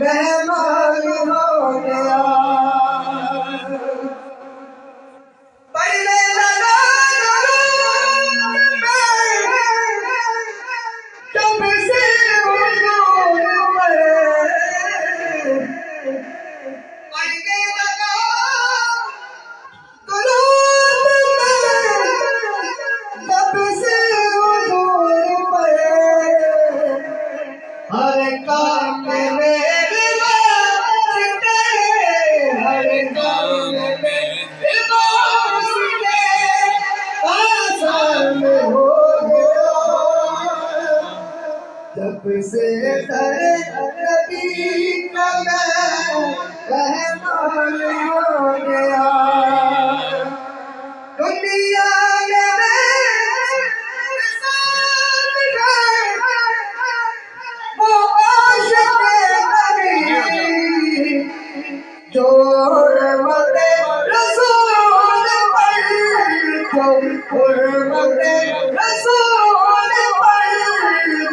मेहमान हो गया। पढ़ने लगा जब से हुजूर पढ़े, पढ़ने लगा जब से हुजूर पढ़े, हर काम में मेरे वास्ते, हर काम में मेरे वास्ते आसान हो गया। जब से तेरे नबी का मैं रहमान हो गया। दुनिया जो हुर्मते रसूल पर, जो हुर्मते रसूल पर,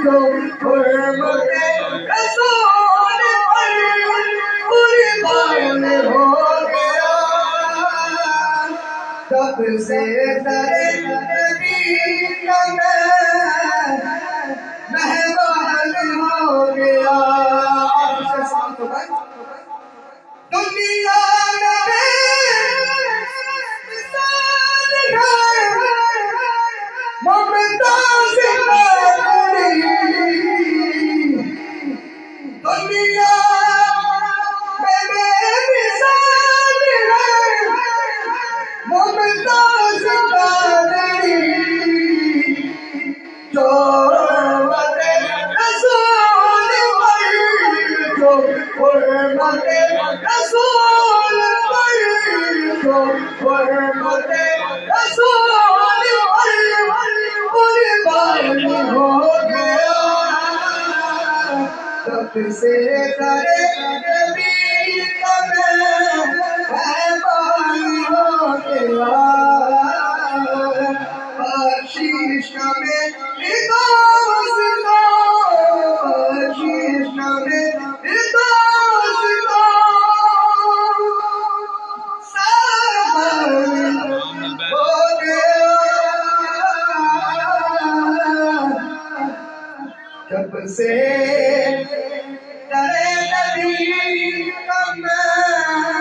जो हुर्मते रसूल पर कुर्बान हो गया। तब से तेरे नबी का मैं मेहमान हो गया। दुनिया मुमताज दुनिया में बेमिसाल मुमताज जो हुर्मते रसूल पर, जो हुर्मते रसूल पर, जो हुर्मते रसूल पर कुर्बान हो गया। तब से तेरे नबी का मैं मेहमान हो गया। बख्शिश में निर्दोष को, बख्शिश में निर्दोष को सामान हो गया। जब से